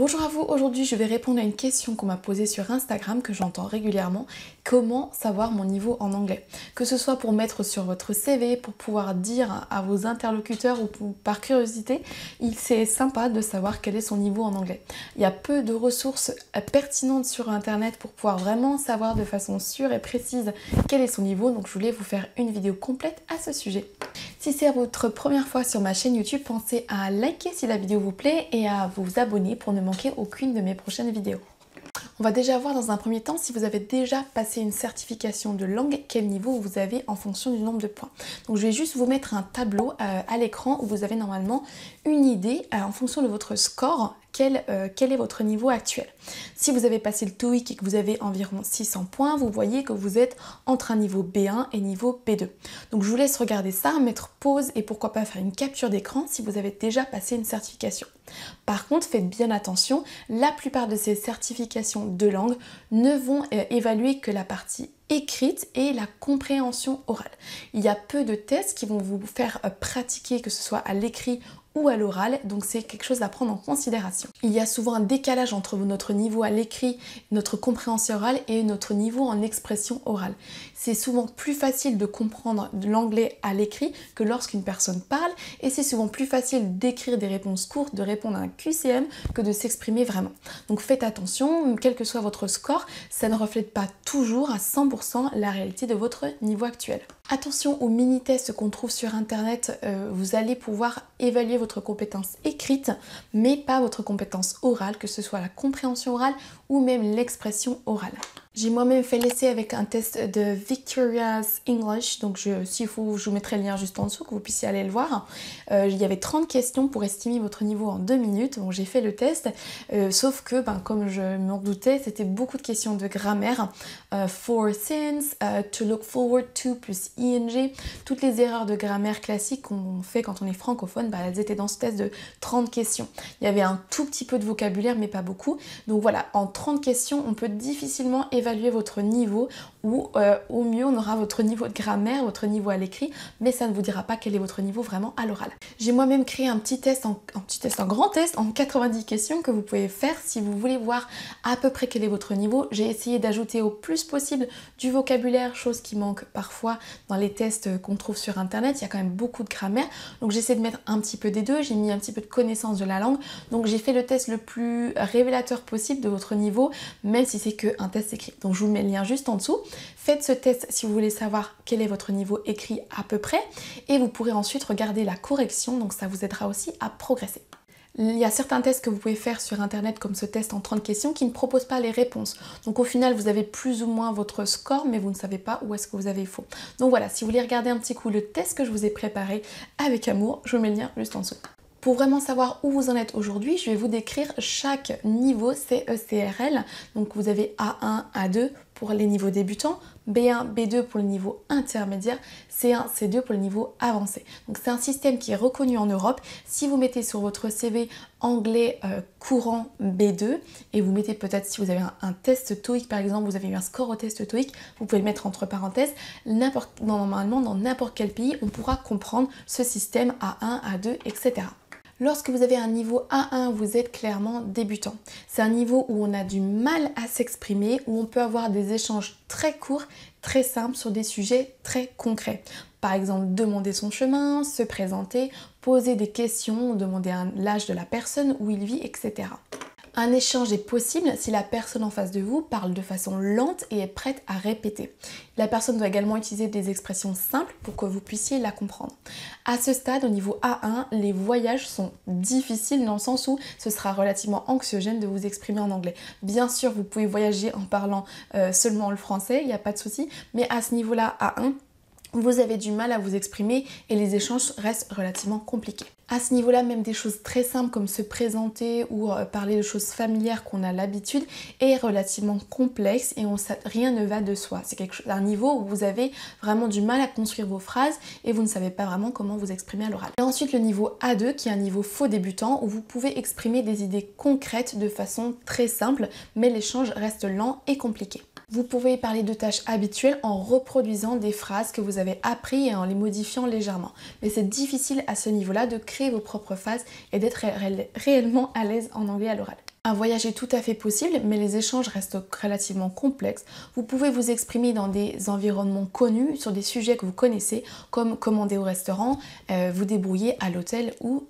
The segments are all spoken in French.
Bonjour à vous, aujourd'hui je vais répondre à une question qu'on m'a posée sur Instagram que j'entends régulièrement. Comment savoir mon niveau en anglais? Que ce soit pour mettre sur votre CV, pour pouvoir dire à vos interlocuteurs ou par curiosité, c'est sympa de savoir quel est son niveau en anglais. Il y a peu de ressources pertinentes sur internet pour pouvoir vraiment savoir de façon sûre et précise quel est son niveau, donc je voulais vous faire une vidéo complète à ce sujet. Si c'est votre première fois sur ma chaîne YouTube, pensez à liker si la vidéo vous plaît et à vous abonner pour ne manquer aucune de mes prochaines vidéos. On va déjà voir dans un premier temps si vous avez déjà passé une certification de langue, quel niveau vous avez en fonction du nombre de points. Donc je vais juste vous mettre un tableau à l'écran où vous avez normalement une idée en fonction de votre score. Quel est votre niveau actuel. Si vous avez passé le TOEIC et que vous avez environ 600 points, vous voyez que vous êtes entre un niveau B1 et niveau B2. Donc je vous laisse regarder ça, mettre pause et pourquoi pas faire une capture d'écran si vous avez déjà passé une certification. Par contre, faites bien attention, la plupart de ces certifications de langue ne vont évaluer que la partie écrite et la compréhension orale. Il y a peu de tests qui vont vous faire pratiquer, que ce soit à l'écrit ou à l'oral, donc c'est quelque chose à prendre en considération. Il y a souvent un décalage entre notre niveau à l'écrit, notre compréhension orale et notre niveau en expression orale. C'est souvent plus facile de comprendre l'anglais à l'écrit que lorsqu'une personne parle et c'est souvent plus facile d'écrire des réponses courtes, de répondre à un QCM que de s'exprimer vraiment. Donc faites attention, quel que soit votre score, ça ne reflète pas toujours à 100% la réalité de votre niveau actuel. Attention aux mini-tests qu'on trouve sur internet, vous allez pouvoir évaluer votre compétence écrite, mais pas votre compétence orale, que ce soit la compréhension orale ou même l'expression orale. J'ai moi-même fait l'essai avec un test de Victoria's English, donc s'il faut, je vous mettrai le lien juste en dessous que vous puissiez aller le voir. Il y avait 30 questions pour estimer votre niveau en 2 minutes, donc j'ai fait le test, sauf que comme je m'en doutais, c'était beaucoup de questions de grammaire, for since, to look forward to plus ing, toutes les erreurs de grammaire classiques qu'on fait quand on est francophone, elles étaient dans ce test de 30 questions. Il y avait un tout petit peu de vocabulaire mais pas beaucoup, donc voilà, en 30 questions on peut difficilement évaluer votre niveau ou au mieux on aura votre niveau de grammaire, votre niveau à l'écrit, mais ça ne vous dira pas quel est votre niveau vraiment à l'oral. J'ai moi-même créé un grand test en 90 questions que vous pouvez faire si vous voulez voir à peu près quel est votre niveau. J'ai essayé d'ajouter au plus possible du vocabulaire, chose qui manque parfois dans les tests qu'on trouve sur internet, il y a quand même beaucoup de grammaire, donc j'essaie de mettre un petit peu des deux, j'ai mis un petit peu de connaissance de la langue, donc j'ai fait le test le plus révélateur possible de votre niveau, même si c'est qu'un test écrit. Donc je vous mets le lien juste en dessous. Faites ce test si vous voulez savoir quel est votre niveau écrit à peu près et vous pourrez ensuite regarder la correction, donc ça vous aidera aussi à progresser. Il y a certains tests que vous pouvez faire sur internet comme ce test en 30 questions qui ne proposent pas les réponses. Donc au final vous avez plus ou moins votre score mais vous ne savez pas où est-ce que vous avez faux. Donc voilà, si vous voulez regarder un petit coup le test que je vous ai préparé avec amour, je vous mets le lien juste en dessous. Pour vraiment savoir où vous en êtes aujourd'hui, je vais vous décrire chaque niveau CE-CRL. Donc vous avez A1, A2 pour les niveaux débutants, B1, B2 pour le niveau intermédiaire, C1, C2 pour le niveau avancé. Donc c'est un système qui est reconnu en Europe. Si vous mettez sur votre CV anglais courant B2 et vous mettez peut-être si vous avez un test TOEIC par exemple, vous avez eu un score au test TOEIC, vous pouvez le mettre entre parenthèses, normalement dans n'importe quel pays, on pourra comprendre ce système A1, A2, etc. Lorsque vous avez un niveau A1, vous êtes clairement débutant. C'est un niveau où on a du mal à s'exprimer, où on peut avoir des échanges très courts, très simples sur des sujets très concrets. Par exemple, demander son chemin, se présenter, poser des questions, demander l'âge de la personne, où il vit, etc. Un échange est possible si la personne en face de vous parle de façon lente et est prête à répéter. La personne doit également utiliser des expressions simples pour que vous puissiez la comprendre. À ce stade, au niveau A1, les voyages sont difficiles dans le sens où ce sera relativement anxiogène de vous exprimer en anglais. Bien sûr, vous pouvez voyager en parlant seulement le français, il n'y a pas de souci, mais à ce niveau-là, A1, vous avez du mal à vous exprimer et les échanges restent relativement compliqués. À ce niveau-là, même des choses très simples comme se présenter ou parler de choses familières qu'on a l'habitude est relativement complexe et rien ne va de soi. C'est un niveau où vous avez vraiment du mal à construire vos phrases et vous ne savez pas vraiment comment vous exprimer à l'oral. Et ensuite le niveau A2 qui est un niveau faux débutant où vous pouvez exprimer des idées concrètes de façon très simple mais l'échange reste lent et compliqué. Vous pouvez parler de tâches habituelles en reproduisant des phrases que vous avez apprises et en les modifiant légèrement. Mais c'est difficile à ce niveau-là de créer vos propres phrases et d'être réellement à l'aise en anglais à l'oral. Un voyage est tout à fait possible, mais les échanges restent relativement complexes. Vous pouvez vous exprimer dans des environnements connus, sur des sujets que vous connaissez, comme commander au restaurant, vous débrouiller à l'hôtel ou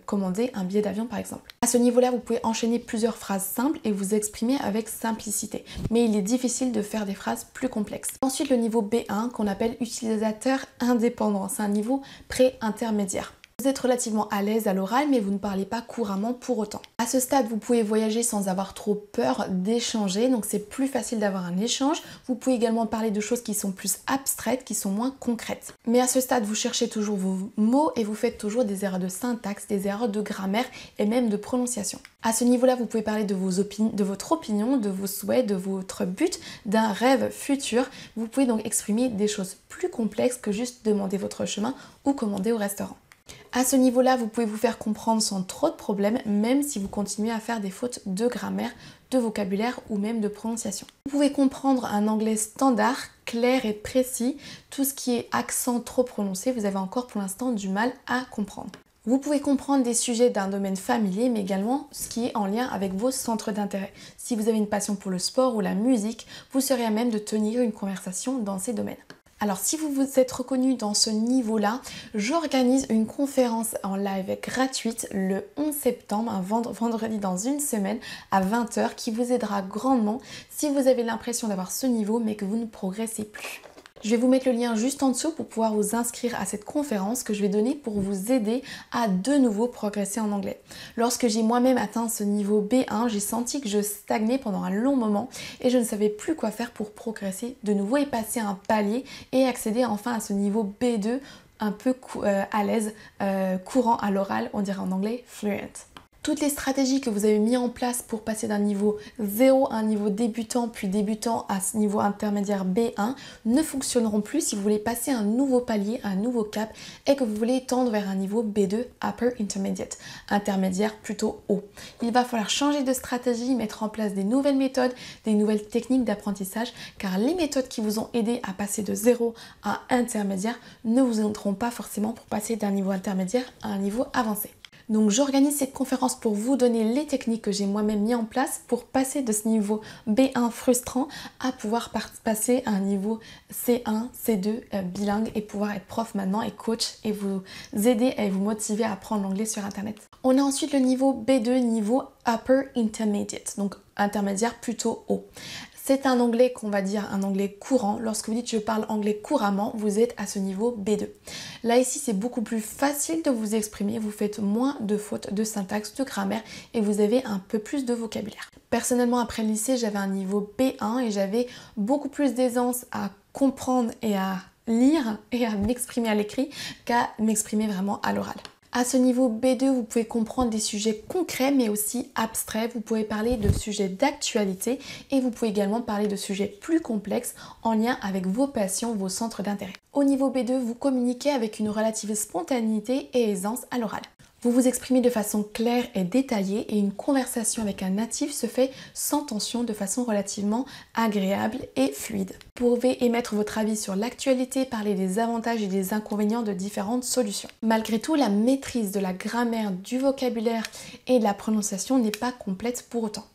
commander un billet d'avion par exemple. À ce niveau-là, vous pouvez enchaîner plusieurs phrases simples et vous exprimer avec simplicité. Mais il est difficile de faire des phrases plus complexes. Ensuite, le niveau B1 qu'on appelle utilisateur indépendant. C'est un niveau pré-intermédiaire. Vous êtes relativement à l'aise à l'oral, mais vous ne parlez pas couramment pour autant. À ce stade, vous pouvez voyager sans avoir trop peur d'échanger, donc c'est plus facile d'avoir un échange. Vous pouvez également parler de choses qui sont plus abstraites, qui sont moins concrètes. Mais à ce stade, vous cherchez toujours vos mots et vous faites toujours des erreurs de syntaxe, des erreurs de grammaire et même de prononciation. À ce niveau-là, vous pouvez parler de votre opinion, de vos souhaits, de votre but, d'un rêve futur. Vous pouvez donc exprimer des choses plus complexes que juste demander votre chemin ou commander au restaurant. À ce niveau-là, vous pouvez vous faire comprendre sans trop de problèmes, même si vous continuez à faire des fautes de grammaire, de vocabulaire ou même de prononciation. Vous pouvez comprendre un anglais standard, clair et précis. Tout ce qui est accent trop prononcé, vous avez encore pour l'instant du mal à comprendre. Vous pouvez comprendre des sujets d'un domaine familier, mais également ce qui est en lien avec vos centres d'intérêt. Si vous avez une passion pour le sport ou la musique, vous serez à même de tenir une conversation dans ces domaines. Alors si vous vous êtes reconnu dans ce niveau-là, j'organise une conférence en live gratuite le 11 septembre, un vendredi dans une semaine à 20 h qui vous aidera grandement si vous avez l'impression d'avoir ce niveau mais que vous ne progressez plus. Je vais vous mettre le lien juste en dessous pour pouvoir vous inscrire à cette conférence que je vais donner pour vous aider à de nouveau progresser en anglais. Lorsque j'ai moi-même atteint ce niveau B1, j'ai senti que je stagnais pendant un long moment et je ne savais plus quoi faire pour progresser de nouveau et passer un palier et accéder enfin à ce niveau B2 un peu à l'aise, courant à l'oral, on dirait en anglais fluent. Toutes les stratégies que vous avez mis en place pour passer d'un niveau 0 à un niveau débutant, puis débutant à ce niveau intermédiaire B1 ne fonctionneront plus si vous voulez passer un nouveau palier, un nouveau cap et que vous voulez tendre vers un niveau B2, Upper Intermediate, intermédiaire plutôt haut. Il va falloir changer de stratégie, mettre en place des nouvelles méthodes, des nouvelles techniques d'apprentissage car les méthodes qui vous ont aidé à passer de 0 à intermédiaire ne vous aideront pas forcément pour passer d'un niveau intermédiaire à un niveau avancé. Donc j'organise cette conférence pour vous donner les techniques que j'ai moi-même mis en place pour passer de ce niveau B1 frustrant à pouvoir passer à un niveau C1, C2 bilingue et pouvoir être prof maintenant et coach et vous aider et vous motiver à apprendre l'anglais sur internet. On a ensuite le niveau B2, niveau Upper Intermediate, donc intermédiaire plutôt haut. C'est un anglais qu'on va dire un anglais courant. Lorsque vous dites je parle anglais couramment, vous êtes à ce niveau B2. Là ici c'est beaucoup plus facile de vous exprimer, vous faites moins de fautes de syntaxe, de grammaire et vous avez un peu plus de vocabulaire. Personnellement après le lycée j'avais un niveau B1 et j'avais beaucoup plus d'aisance à comprendre et à lire et à m'exprimer à l'écrit qu'à m'exprimer vraiment à l'oral. À ce niveau B2, vous pouvez comprendre des sujets concrets mais aussi abstraits. Vous pouvez parler de sujets d'actualité et vous pouvez également parler de sujets plus complexes en lien avec vos passions, vos centres d'intérêt. Au niveau B2, vous communiquez avec une relative spontanéité et aisance à l'oral. Vous vous exprimez de façon claire et détaillée et une conversation avec un natif se fait sans tension de façon relativement agréable et fluide. Vous pouvez émettre votre avis sur l'actualité, parler des avantages et des inconvénients de différentes solutions. Malgré tout, la maîtrise de la grammaire, du vocabulaire et de la prononciation n'est pas complète pour autant.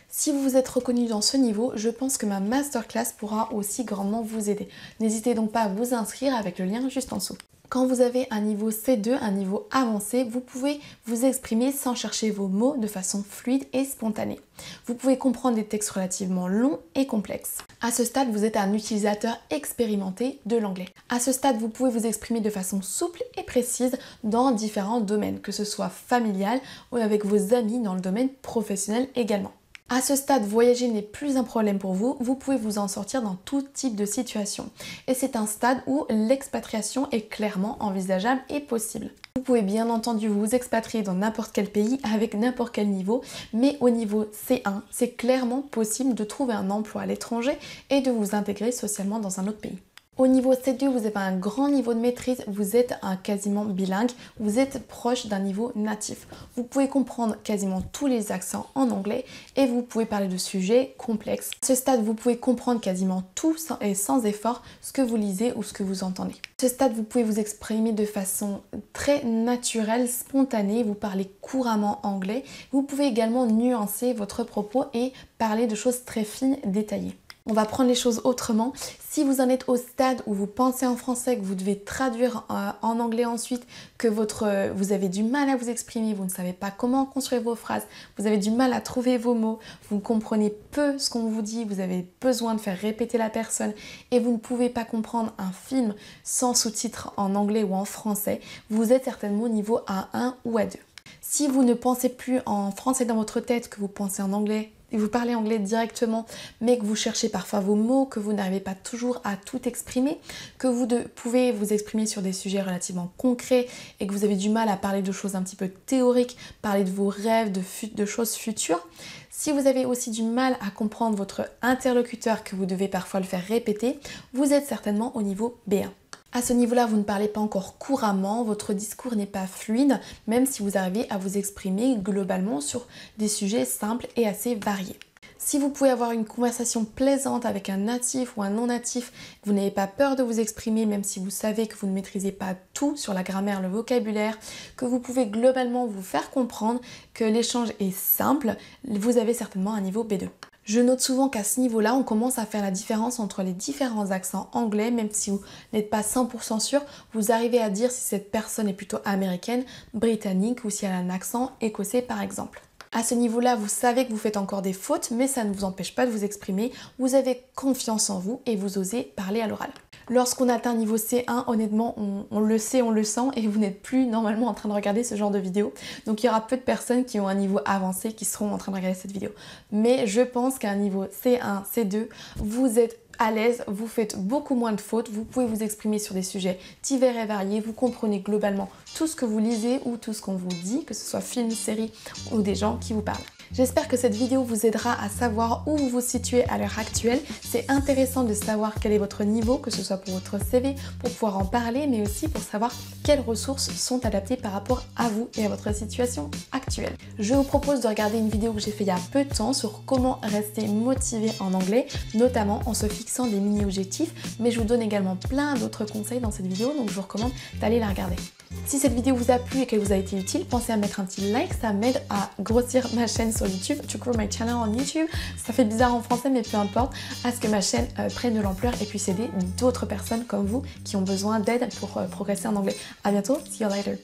Si vous vous êtes reconnu dans ce niveau, je pense que ma masterclass pourra aussi grandement vous aider. N'hésitez donc pas à vous inscrire avec le lien juste en dessous. Quand vous avez un niveau C2, un niveau avancé, vous pouvez vous exprimer sans chercher vos mots de façon fluide et spontanée. Vous pouvez comprendre des textes relativement longs et complexes. À ce stade, vous êtes un utilisateur expérimenté de l'anglais. À ce stade, vous pouvez vous exprimer de façon souple et précise dans différents domaines, que ce soit familial ou avec vos amis dans le domaine professionnel également. À ce stade, voyager n'est plus un problème pour vous, vous pouvez vous en sortir dans tout type de situation. Et c'est un stade où l'expatriation est clairement envisageable et possible. Vous pouvez bien entendu vous expatrier dans n'importe quel pays avec n'importe quel niveau, mais au niveau C1, c'est clairement possible de trouver un emploi à l'étranger et de vous intégrer socialement dans un autre pays. Au niveau C2, vous avez un grand niveau de maîtrise, vous êtes un quasiment bilingue, vous êtes proche d'un niveau natif. Vous pouvez comprendre quasiment tous les accents en anglais et vous pouvez parler de sujets complexes. À ce stade, vous pouvez comprendre quasiment tout et sans effort ce que vous lisez ou ce que vous entendez. À ce stade, vous pouvez vous exprimer de façon très naturelle, spontanée, vous parlez couramment anglais. Vous pouvez également nuancer votre propos et parler de choses très fines, détaillées. On va prendre les choses autrement. Si vous en êtes au stade où vous pensez en français, que vous devez traduire en anglais ensuite, que vous avez du mal à vous exprimer, vous ne savez pas comment construire vos phrases, vous avez du mal à trouver vos mots, vous comprenez peu ce qu'on vous dit, vous avez besoin de faire répéter la personne et vous ne pouvez pas comprendre un film sans sous-titres en anglais ou en français, vous êtes certainement au niveau A1 ou A2. Si vous ne pensez plus en français dans votre tête, que vous pensez en anglais, et vous parlez anglais directement, mais que vous cherchez parfois vos mots, que vous n'arrivez pas toujours à tout exprimer, que vous pouvez vous exprimer sur des sujets relativement concrets et que vous avez du mal à parler de choses un petit peu théoriques, parler de vos rêves, de choses futures. Si vous avez aussi du mal à comprendre votre interlocuteur, que vous devez parfois le faire répéter, vous êtes certainement au niveau B1. À ce niveau-là, vous ne parlez pas encore couramment, votre discours n'est pas fluide, même si vous arrivez à vous exprimer globalement sur des sujets simples et assez variés. Si vous pouvez avoir une conversation plaisante avec un natif ou un non-natif, vous n'avez pas peur de vous exprimer, même si vous savez que vous ne maîtrisez pas tout sur la grammaire, le vocabulaire, que vous pouvez globalement vous faire comprendre, que l'échange est simple, vous avez certainement un niveau B2. Je note souvent qu'à ce niveau-là, on commence à faire la différence entre les différents accents anglais, même si vous n'êtes pas 100% sûr, vous arrivez à dire si cette personne est plutôt américaine, britannique ou si elle a un accent écossais par exemple. À ce niveau-là, vous savez que vous faites encore des fautes, mais ça ne vous empêche pas de vous exprimer, vous avez confiance en vous et vous osez parler à l'oral. Lorsqu'on atteint niveau C1, honnêtement, on le sait, on le sent et vous n'êtes plus normalement en train de regarder ce genre de vidéo. Donc il y aura peu de personnes qui ont un niveau avancé qui seront en train de regarder cette vidéo. Mais je pense qu'à un niveau C1, C2, vous êtes à l'aise, vous faites beaucoup moins de fautes, vous pouvez vous exprimer sur des sujets divers et variés, vous comprenez globalement tout ce que vous lisez ou tout ce qu'on vous dit, que ce soit film, série ou des gens qui vous parlent. J'espère que cette vidéo vous aidera à savoir où vous vous situez à l'heure actuelle. C'est intéressant de savoir quel est votre niveau, que ce soit pour votre CV, pour pouvoir en parler, mais aussi pour savoir quelles ressources sont adaptées par rapport à vous et à votre situation actuelle. Je vous propose de regarder une vidéo que j'ai fait il y a peu de temps sur comment rester motivé en anglais, notamment en se fixant des mini-objectifs, mais je vous donne également plein d'autres conseils dans cette vidéo, donc je vous recommande d'aller la regarder. Si cette vidéo vous a plu et qu'elle vous a été utile, pensez à mettre un petit like, ça m'aide à grossir ma chaîne sur YouTube, to grow my channel on YouTube. Ça fait bizarre en français, mais peu importe, à ce que ma chaîne prenne de l'ampleur et puisse aider d'autres personnes comme vous qui ont besoin d'aide pour progresser en anglais. À bientôt, see you later.